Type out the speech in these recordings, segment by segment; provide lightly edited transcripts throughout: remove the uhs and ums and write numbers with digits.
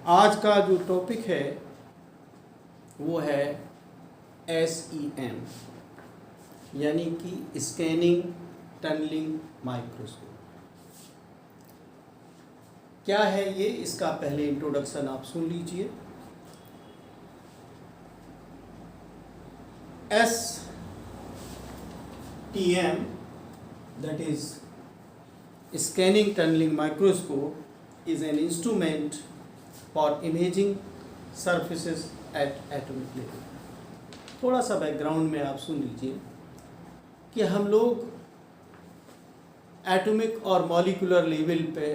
आज का जो टॉपिक है वो है SEM यानी कि स्कैनिंग टनलिंग माइक्रोस्कोप। क्या है ये, इसका पहले इंट्रोडक्शन आप सुन लीजिए। STM that is scanning tunneling microscope is an instrument for imaging surfaces at atomic level। थोड़ा सा बैकग्राउंड में आप सुन लीजिए कि हम लोग एटॉमिक और मॉलिक्यूलर लेवल पे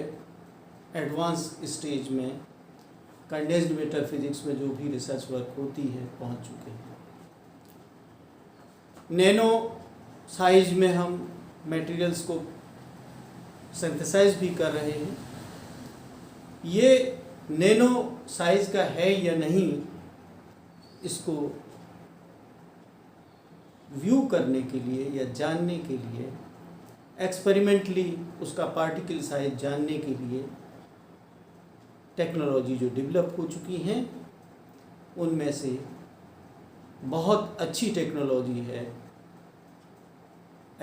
एडवांस स्टेज में कंडेंस्ड मैटर फिजिक्स में जो भी रिसर्च वर्क होती है पहुंच चुके हैं। नैनो साइज में हम मटेरियल्स को सिंथेसाइज भी कर रहे हैं। ये नैनो साइज का है या नहीं, इसको व्यू करने के लिए या जानने के लिए, एक्सपेरिमेंटली उसका पार्टिकल साइज जानने के लिए टेक्नोलॉजी जो डेवलप हो चुकी हैं, उनमें से बहुत अच्छी टेक्नोलॉजी है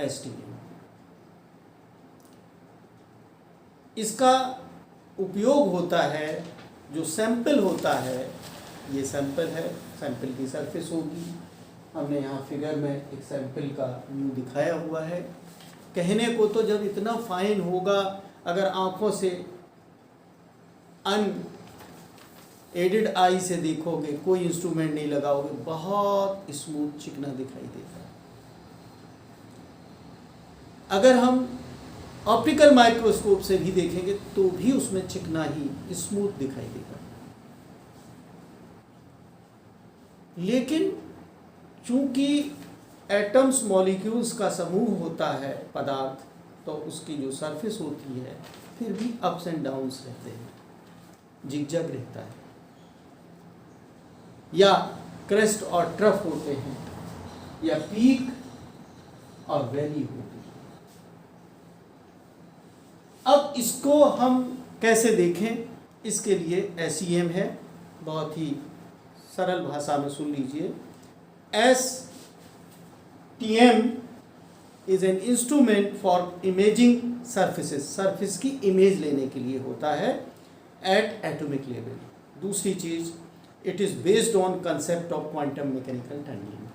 STM। इसका उपयोग होता है, जो सैंपल होता है, ये सैंपल है, सैंपल की सरफेस होगी। हमने यहाँ फिगर में एक सैंपल का व्यू दिखाया हुआ है। कहने को तो जब इतना फाइन होगा, अगर आँखों से अनएडेड आई से देखोगे, कोई इंस्ट्रूमेंट नहीं लगाओगे, बहुत स्मूथ चिकना दिखाई देगा। अगर हम ऑप्टिकल माइक्रोस्कोप से भी देखेंगे तो भी उसमें चिकना ही स्मूथ दिखाई देगा। लेकिन चूंकि एटम्स मॉलिक्यूल्स का समूह होता है पदार्थ, तो उसकी जो सरफेस होती है फिर भी अप्स एंड डाउन्स रहते हैं, जिगजैग रहता है, या क्रेस्ट और ट्रफ होते हैं, या पीक और वैली होती है। अब इसको हम कैसे देखें, इसके लिए SEM है। बहुत ही सरल भाषा में सुन लीजिए। STM is an instrument for imaging surfaces, surface की इमेज लेने के लिए होता है एट एटॉमिक लेवल। दूसरी चीज, it is based on concept of quantum mechanical tunnelling,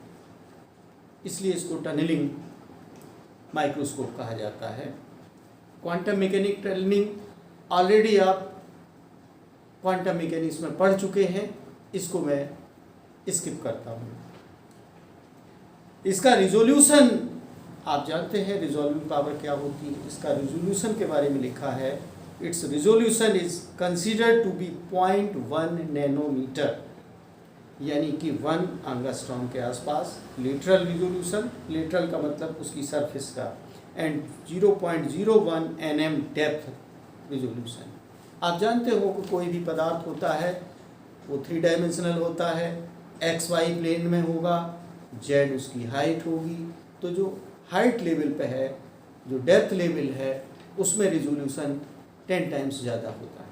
इसलिए इसको टनलिंग माइक्रोस्कोप कहा जाता है। क्वांटम मैकेनिक टनलिंग ऑलरेडी आप क्वांटम मैकेनिक्स में पढ़ चुके हैं, इसको मैं स्किप करता हूँ। इसका रिजोल्यूशन आप जानते हैं, रिजॉल्विंग पावर क्या होती है। इसका रिजोल्यूशन के बारे में लिखा है, its resolution is considered to be 0.1 nanometre, यानी कि 1 एंगस्ट्रॉम के आसपास। लेटरल रिजोल्यूशन, लेटरल का मतलब उसकी सरफेस का, एंड 0.01 nm डेप्थ रिजोल्यूशन। आप जानते हो कि कोई भी पदार्थ होता है वो 3 डायमेंशनल होता है, XY प्लेन में होगा, Z उसकी हाइट होगी। तो जो हाइट लेवल पे है, जो डेप्थ लेवल है, उसमें रिजोल्यूशन 10 टाइम्स ज़्यादा होता है।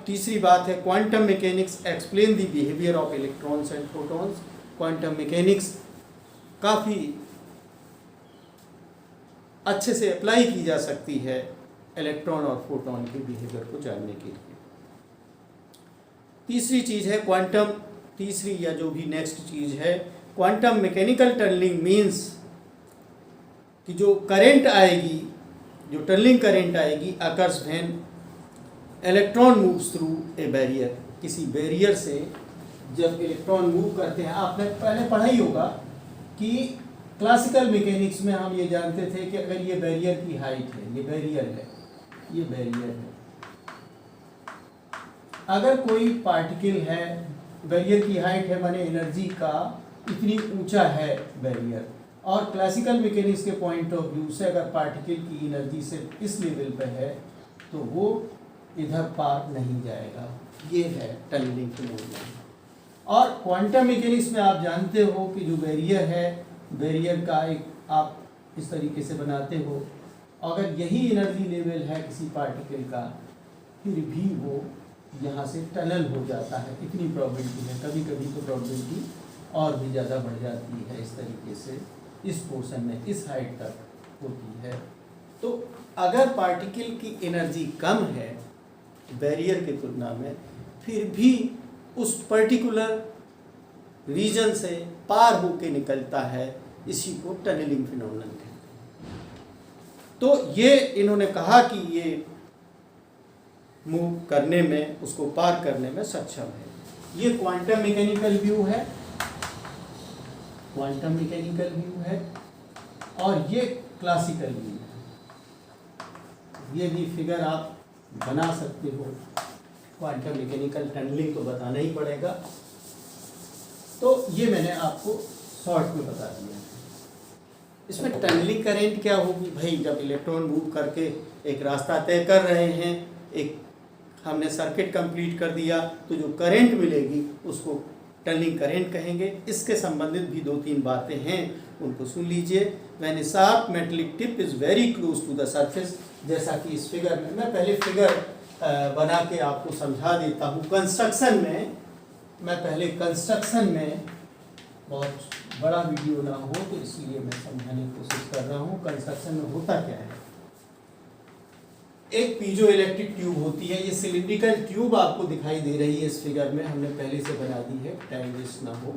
तीसरी बात है, quantum mechanics explain the behaviour of electrons and protons. Quantum mechanics काफ़ी अच्छे से अप्लाई की जा सकती है इलेक्ट्रॉन और प्रोटॉन के बिहेवियर को जानने के लिए। तीसरी चीज़ है क्वांटम, तीसरी या जो भी नेक्स्ट चीज़ है, क्वांटम मैकेनिकल टनलिंग मीन्स कि जो करंट आएगी, जो टनलिंग करंट आएगी, occurs when electron moves through a barrier. किसी बैरियर से जब इलेक्ट्रॉन मूव करते हैं, आपने पहले पढ़ा ही होगा कि क्लासिकल मैकेनिक्स में हम ये जानते थे कि अगर ये बैरियर की हाइट है, ये बैरियर है, ये बैरियर है, अगर कोई पार्टिकल है, बैरियर की हाइट है माने एनर्जी का इतनी ऊंचा है बैरियर, और क्लासिकल मैकेनिक्स के पॉइंट ऑफ व्यू से अगर पार्टिकल की एनर्जी से इस लेवल पे है तो वो इधर पार नहीं जाएगा। ये है टनलिंग फिनोमेनन। और क्वांटम मैकेनिक्स में आप जानते हो कि जो बैरियर है, बैरियर का एक आप इस तरीके से बनाते हो, अगर यही एनर्जी लेवल है किसी पार्टिकल का, फिर भी वो यहाँ से टनल हो जाता है, इतनी प्रोबेबिलिटी है। कभी कभी तो प्रोबेबिलिटी और भी ज़्यादा बढ़ जाती है। इस तरीके से इस पोर्शन में इस हाइट तक होती है। तो अगर पार्टिकल की एनर्जी कम है बैरियर की तुलना में, फिर भी उस पर्टिकुलर रीजन से पार होके निकलता है, इसी को टनलिंग फिनोमेनन कहते हैं। तो ये इन्होंने कहा कि ये मूव करने में, उसको पार करने में सक्षम है। ये क्वांटम मैकेनिकल व्यू है, क्वांटम मैकेनिकल व्यू है, और ये क्लासिकल व्यू है। ये भी फिगर आप बना सकते हो। क्वांटम मैकेनिकल टनलिंग तो बताना ही पड़ेगा, तो ये मैंने आपको शॉर्ट में बता दिया। इसमें टनलिंग करेंट क्या होगी भाई? जब इलेक्ट्रॉन मूव करके एक रास्ता तय कर रहे हैं, एक हमने सर्किट कंप्लीट कर दिया, तो जो करंट मिलेगी उसको टनलिंग करंट कहेंगे। इसके संबंधित भी 2-3 बातें हैं, उनको सुन लीजिए। When a sharp metallic tip is very close to the surface, जैसा कि इस फिगर में, मैं पहले फिगर बना के आपको समझा देता हूँ। कंस्ट्रक्शन में, मैं पहले कंस्ट्रक्शन में, बहुत बड़ा वीडियो ना हो तो इसलिए मैं समझाने की कोशिश कर रहा हूँ। कंस्ट्रक्शन में होता क्या है, एक पीजो इलेक्ट्रिक ट्यूब होती है। ये सिलिंड्रिकल ट्यूब आपको दिखाई दे रही है इस फिगर में, हमने पहले से बना दी है, टाइम वेस्ट ना हो।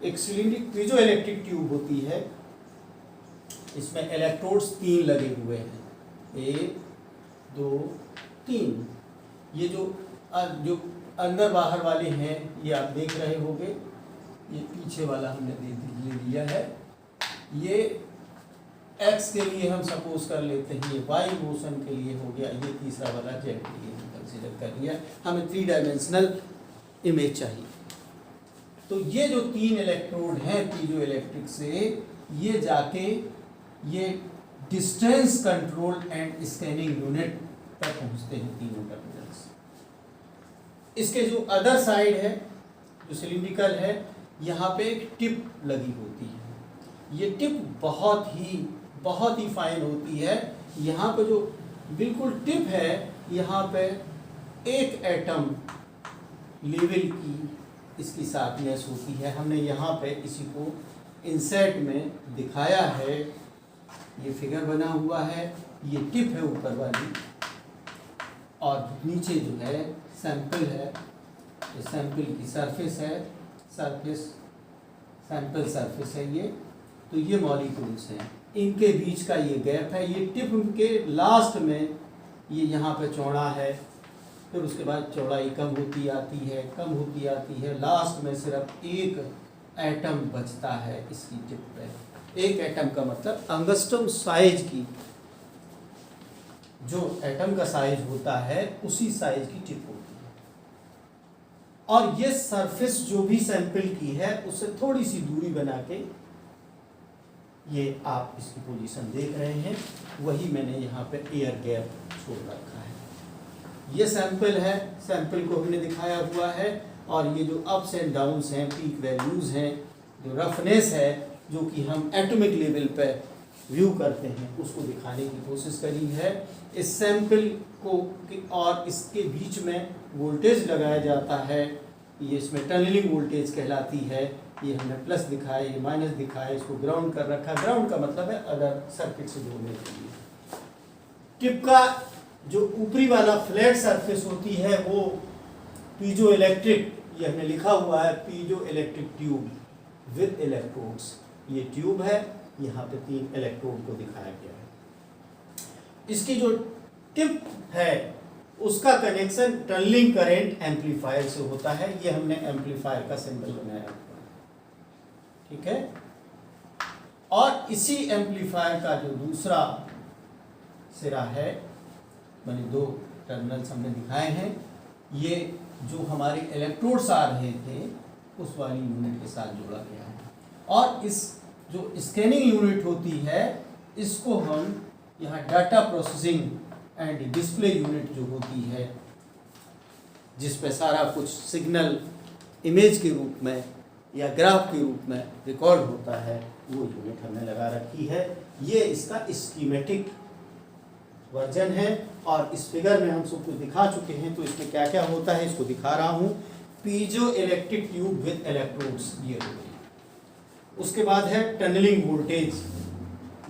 एक सिलिंड्रिक पीजो इलेक्ट्रिक ट्यूब होती है, इसमें इलेक्ट्रोड्स 3 लगे हुए हैं, 1 2 3। ये जो अंदर बाहर वाले हैं ये आप देख रहे होंगे, ये पीछे वाला हमने ले लिया है। ये एक्स के लिए हम सपोज कर लेते हैं, ये वाई मोशन के लिए हो गया, ये तीसरा वाला जेड के लिए कंसीडर कर लिया। हमें 3 डायमेंशनल इमेज चाहिए। तो ये जो 3 इलेक्ट्रोड हैं पीजो इलेक्ट्रिक से, ये जाके ये distance control and scanning unit पर पहुंचते हैं, तीनों टर्मिनल्स। इसके जो अदर साइड है, जो सिलिंड्रिकल है, यहाँ पे एक टिप लगी होती है। ये टिप बहुत ही फाइन होती है। यहाँ पे जो बिल्कुल टिप है, यहाँ पे एक एटम लेवल की इसकी शार्पनेस होती है। हमने यहाँ पे इसी को इंसेट में दिखाया है, ये फिगर बना हुआ है। ये टिप है ऊपर वाली, और नीचे जो है सैंपल है, ये सैंपल की सरफेस है, सैंपल सरफेस है ये। तो ये मॉलिक्यूल्स हैं, इनके बीच का ये गैप है। ये टिप के लास्ट में ये यहाँ पे चौड़ा है, फिर उसके बाद चौड़ाई कम होती आती है, लास्ट में सिर्फ एक एटम बचता है इसकी टिप पे। एक एटम का मतलब अंगस्ट्रम साइज की, जो एटम का साइज होता है उसी साइज की टिप होती है। और ये सरफेस जो भी सैंपल की है उससे थोड़ी सी दूरी बना के, ये आप इसकी पोजीशन देख रहे हैं, वही मैंने यहाँ पे एयर गैप छोड़ रखा है। ये सैंपल है, सैंपल को हमने दिखाया हुआ है, और ये जो अप्स एंड डाउन्स हैं, पीक वैल्यूज़ हैं, जो रफनेस है, जो कि हम एटॉमिक लेवल पे व्यू करते हैं, उसको दिखाने की कोशिश करी है। इस सैंपल को और इसके बीच में वोल्टेज लगाया जाता है, ये इसमें टनलिंग वोल्टेज कहलाती है। ये हमने प्लस दिखाया, ये माइनस दिखाया, इसको ग्राउंड कर रखा। ग्राउंड का मतलब है अदर सर्किट से जोड़ने के लिए। टिप का जो ऊपरी वाला फ्लैट सरफेस होती है वो पीजो इलेक्ट्रिक, ये हमने लिखा हुआ है piezo electric tube with electrodes. ये ट्यूब है, यहाँ पे 3 इलेक्ट्रोड को दिखाया गया है। इसकी जो टिप है उसका कनेक्शन टनलिंग करंट एम्पलीफायर से होता है। ये हमने एम्पलीफायर का सिंबल बनाया हुआ है, ठीक है। और इसी एम्पलीफायर का जो दूसरा सिरा है, मैंने 2 टर्मिनल्स हमने दिखाए हैं, ये जो हमारे इलेक्ट्रोड्स आ रहे थे उस वाली यूनिट के साथ जोड़ा गया है। और इस जो स्कैनिंग यूनिट होती है, इसको हम यहाँ data processing and display unit जो होती है, जिस पे सारा कुछ सिग्नल इमेज के रूप में या ग्राफ के रूप में रिकॉर्ड होता है, वो यूनिट हमने लगा रखी है। ये इसका स्कीमेटिक वर्जन है और इस फिगर में हम सब कुछ दिखा चुके हैं। तो इसमें क्या क्या होता है इसको दिखा रहा हूँ। Piezo electric tube with electrodes, ये हो गई। उसके बाद है टनलिंग वोल्टेज,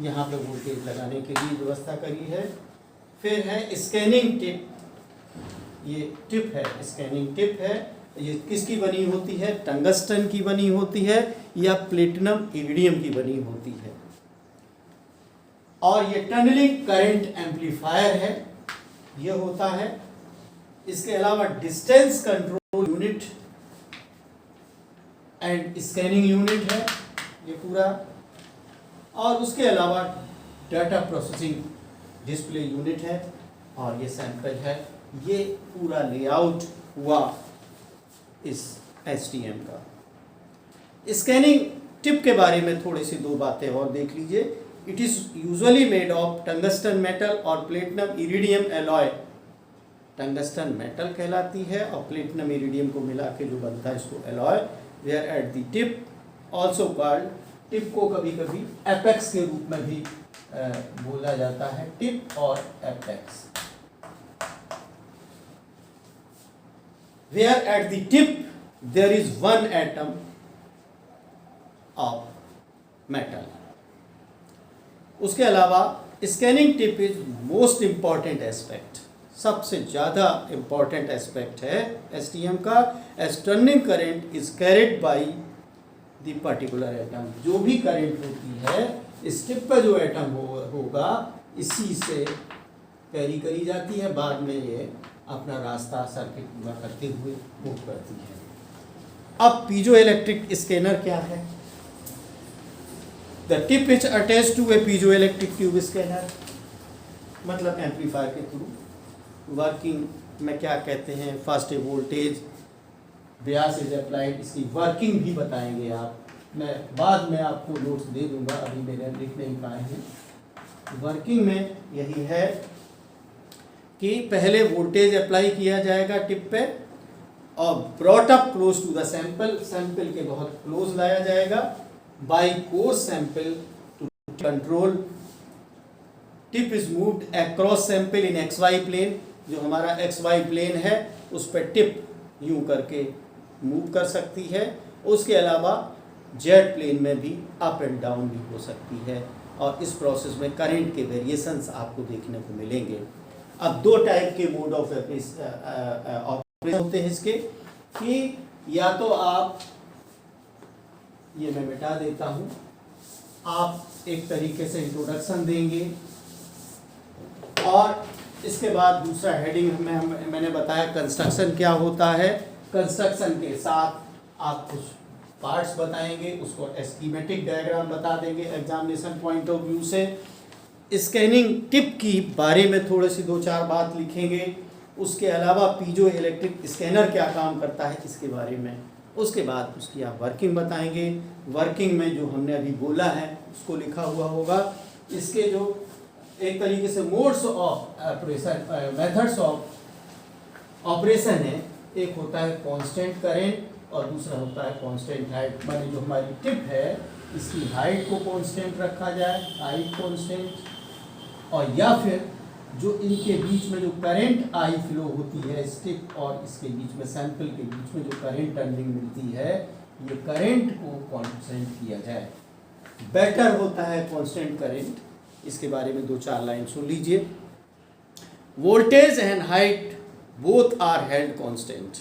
यहाँ पे वोल्टेज लगाने के लिए व्यवस्था करी है। फिर है स्कैनिंग टिप, ये टिप है, स्कैनिंग टिप है। ये किसकी बनी होती है? टंगस्टन की बनी होती है या प्लेटिनम इरिडियम की बनी होती है। और ये टनलिंग करंट एम्पलीफायर है, ये होता है। इसके अलावा distance control unit and scanning unit है ये पूरा। और उसके अलावा डाटा प्रोसेसिंग डिस्प्ले यूनिट है और ये सैंपल है। ये पूरा लेआउट हुआ इस STM का। स्कैनिंग टिप के बारे में थोड़ी सी दो बातें और देख लीजिए। It is usually made of tungsten metal और platinum iridium alloy. Tungsten metal कहलाती है और प्लेटिनम इरिडियम को मिला के जो बनता है इसको alloy. Where at the tip also called, tip को कभी कभी एपेक्स के रूप में भी बोला जाता है, टिप और apex. Where at the tip there is one atom of metal. उसके अलावा scanning tip is most important aspect, सबसे ज़्यादा इम्पॉर्टेंट एस्पेक्ट है STM का। As turning current is carried by the particular atom. जो भी करंट होती है इस टिप पर जो एटम होगा इसी से कैरी करी जाती है, बाद में ये अपना रास्ता सर्किट पूरा करते हुए मूव करती है। अब पीजो इलेक्ट्रिक स्कैनर क्या है? The tip is attached to a piezo electric tube scanner, मतलब एम्पलीफायर के थ्रू वर्किंग में क्या कहते हैं, first voltage bias is applied. इसकी वर्किंग भी बताएंगे आप, मैं बाद में आपको नोट्स दे दूंगा, अभी मेरे लिख नहीं पाए हैं। वर्किंग में यही है कि पहले वोल्टेज अप्लाई किया जाएगा टिप पे और brought up close to the sample, sample के बहुत क्लोज लाया जाएगा by coarse sample to control. Tip is moved across sample in XY plane, जो हमारा XY प्लेन है उस पर टिप यूं करके मूव कर सकती है। उसके अलावा जेड प्लेन में भी अप एंड डाउन भी हो सकती है और इस प्रोसेस में करंट के वेरिएशंस आपको देखने को मिलेंगे। अब दो टाइप के मोड ऑफ ऑपरेशन होते हैं इसके, कि या तो आप, ये मैं मिटा देता हूँ, आप एक तरीके से इंट्रोडक्शन देंगे और इसके बाद दूसरा हेडिंग में मैंने बताया कंस्ट्रक्शन क्या होता है। कंस्ट्रक्शन के साथ आप कुछ पार्ट्स बताएंगे, उसको एस्कीमेटिक डायग्राम बता देंगे एग्जामिनेशन पॉइंट ऑफ व्यू से। स्कैनिंग टिप की बारे में थोड़ी सी दो चार बात लिखेंगे। उसके अलावा पीजो इलेक्ट्रिक स्कैनर क्या काम करता है इसके बारे में। उसके बाद उसकी आप वर्किंग बताएंगे। वर्किंग में जो हमने अभी बोला है उसको लिखा हुआ होगा। इसके जो एक तरीके से modes of operation, methods of operation है, एक होता है कांस्टेंट करंट और दूसरा होता है कांस्टेंट हाइट। माने जो हमारी टिप है इसकी हाइट को कांस्टेंट रखा जाए, हाइट कांस्टेंट, और या फिर जो इनके बीच में जो करंट आई फ्लो होती है इस टिप और इसके बीच में सैंपल के बीच में जो करंट टर्निंग मिलती है, ये करंट को कांस्टेंट किया जाए। बेटर होता है कांस्टेंट करंट, इसके बारे में दो चार लाइन सुन लीजिए। Voltage and height both are held constant.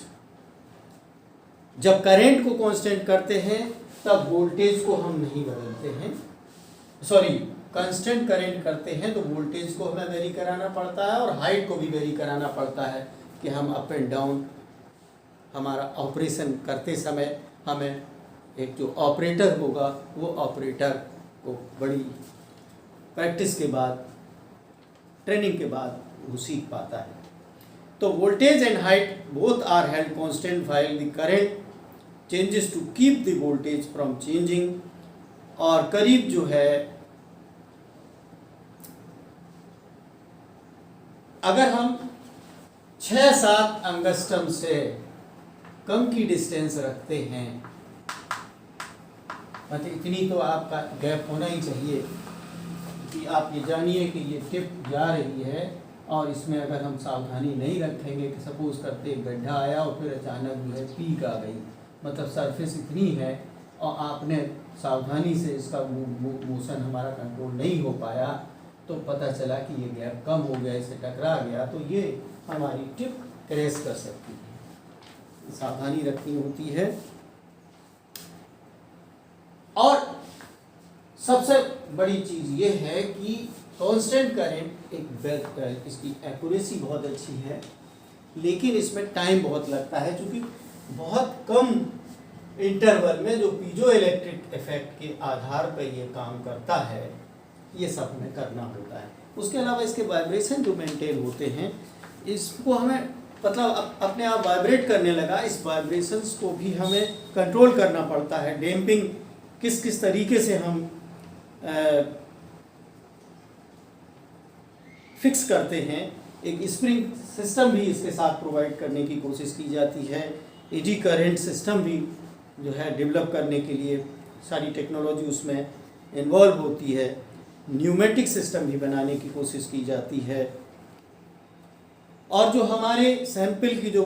जब करंट को कांस्टेंट करते हैं तब वोल्टेज को हम नहीं बदलते हैं, सॉरी कांस्टेंट करंट करते हैं तो वोल्टेज को हमें वेरी कराना पड़ता है और हाइट को भी वेरी कराना पड़ता है कि हम अप एंड डाउन हमारा ऑपरेशन करते समय हमें एक जो ऑपरेटर होगा वो ऑपरेटर को बड़ी प्रैक्टिस के बाद, ट्रेनिंग के बाद वो सीख पाता है। तो voltage and height both are held constant while the current changes to keep the voltage from changing. और करीब जो है, अगर हम 6-7 एंगस्ट्रम से कम की डिस्टेंस रखते हैं, मतलब इतनी तो आपका गैप होना ही चाहिए, कि आप ये जानिए कि ये टिप जा रही है और इसमें अगर हम सावधानी नहीं रखेंगे कि सपोज करते एक गड्ढा आया और फिर अचानक जो है पीक आ गई, मतलब सरफेस इतनी है और आपने सावधानी से इसका मोशन हमारा कंट्रोल नहीं हो पाया तो पता चला कि ये गैप कम हो गया, इसे टकरा गया, तो ये हमारी टिप क्रैश कर सकती है। सावधानी रखनी होती है। और सबसे बड़ी चीज़ ये है कि कांस्टेंट करंट एक इसकी एक्यूरेसी बहुत अच्छी है, लेकिन इसमें टाइम बहुत लगता है, क्योंकि बहुत कम इंटरवल में जो पीजो इलेक्ट्रिक इफेक्ट के आधार पर ये काम करता है, ये सब हमें करना होता है। उसके अलावा इसके वाइब्रेशन जो मेंटेन होते हैं, इसको हमें मतलब अपने आप वाइब्रेट करने लगा, इस वाइब्रेशंस को भी हमें कंट्रोल करना पड़ता है। डैम्पिंग किस किस तरीके से हम फिक्स करते हैं, एक स्प्रिंग सिस्टम भी इसके साथ प्रोवाइड करने की कोशिश की जाती है। एडी करंट सिस्टम भी जो है डेवलप करने के लिए सारी टेक्नोलॉजी उसमें इन्वॉल्व होती है। न्यूमेटिक सिस्टम भी बनाने की कोशिश की जाती है। और जो हमारे सैंपल की जो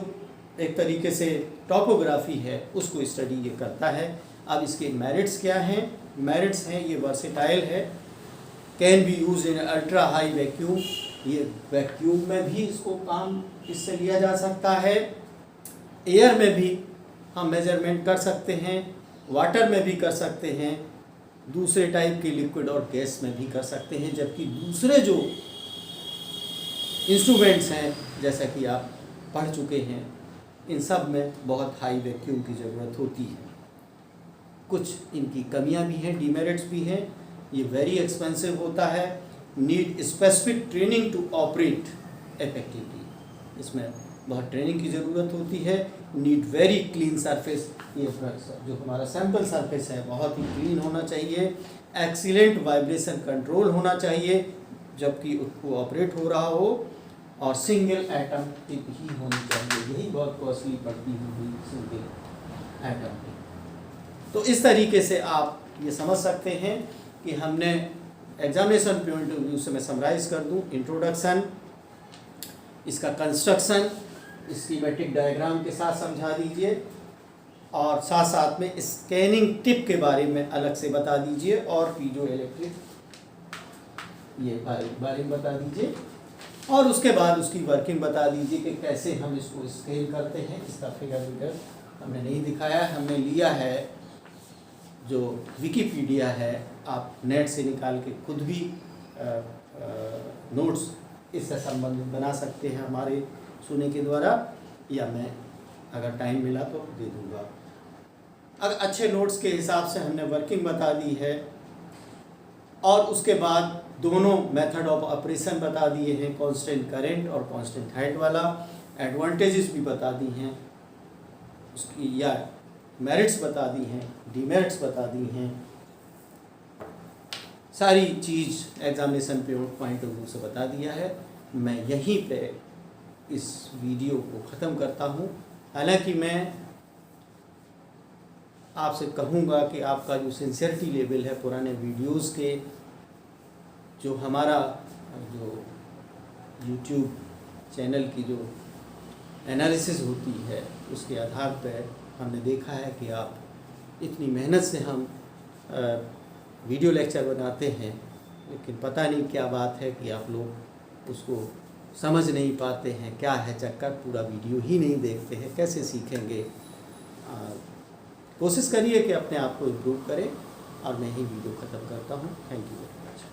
एक तरीके से टॉपोग्राफी है उसको स्टडी ये करता है। अब इसके मेरिट्स क्या हैं? मेरिट्स हैं ये वर्सेटाइल है, can be use in ultra high vacuum, ये वैक्यूम में भी इसको काम इससे लिया जा सकता है। एयर में भी हम मेजरमेंट कर सकते हैं, वाटर में भी कर सकते हैं, दूसरे टाइप के लिक्विड और गैस में भी कर सकते हैं। जबकि दूसरे जो इंस्ट्रूमेंट्स हैं जैसा कि आप पढ़ चुके हैं, इन सब में बहुत हाई वैक्यूम की ज़रूरत होती है। कुछ इनकी कमियां भी हैं, डीमेरिट्स भी हैं। ये वेरी एक्सपेंसिव होता है, need specific training to operate effectively, इसमें बहुत ट्रेनिंग की ज़रूरत होती है। नीड वेरी क्लीन सरफेस, ये जो हमारा सैंपल सरफेस है बहुत ही क्लीन होना चाहिए। एक्सीलेंट वाइब्रेशन कंट्रोल होना चाहिए जबकि उसको ऑपरेट हो रहा हो, और सिंगल एटम टिप ही होनी चाहिए, यही बहुत कॉस्टली पड़ती है सिंगल एटम टिप। तो इस तरीके से आप ये समझ सकते हैं कि हमने एग्जामिनेशन पॉइंट ऑफ व्यू से मैं समराइज़ कर दूं, इंट्रोडक्शन, इसका कंस्ट्रक्शन स्कीमेटिक डायग्राम के साथ समझा दीजिए, और साथ साथ में स्कैनिंग टिप के बारे में अलग से बता दीजिए, और पीजो इलेक्ट्रिक ये बारे में बता दीजिए, और उसके बाद उसकी वर्किंग बता दीजिए कि कैसे हम इसको स्केल करते हैं। इसका फिगर हमने नहीं दिखाया, हमने लिया है जो विकिपीडिया है, आप नेट से निकाल के खुद भी नोट्स इससे संबंधित बना सकते हैं हमारे सुनने के द्वारा, या मैं अगर टाइम मिला तो दे दूँगा। अगर अच्छे नोट्स के हिसाब से हमने वर्किंग बता दी है, और उसके बाद दोनों मेथड ऑफ ऑपरेशन बता दिए हैं, कांस्टेंट करंट और कांस्टेंट हाइट वाला, एडवांटेजेस भी बता दी हैं उसकी, या मेरिट्स बता दी हैं, डीमेरिट्स बता दी हैं, सारी चीज़ एग्जामिनेशन पॉइंट ऑफ व्यू से बता दिया है। मैं यहीं पे इस वीडियो को ख़त्म करता हूँ। हालांकि मैं आपसे कहूँगा कि आपका जो सिंसियरिटी लेवल है पुराने वीडियोस के, जो हमारा जो YouTube चैनल की जो एनालिसिस होती है उसके आधार पर हमने देखा है कि आप इतनी मेहनत से हम वीडियो लेक्चर बनाते हैं, लेकिन पता नहीं क्या बात है कि आप लोग उसको समझ नहीं पाते हैं, क्या है चक्कर, पूरा वीडियो ही नहीं देखते हैं, कैसे सीखेंगे। कोशिश करिए कि अपने आप को इम्प्रूव करें, और मैं ही वीडियो ख़त्म करता हूँ। Thank you very much.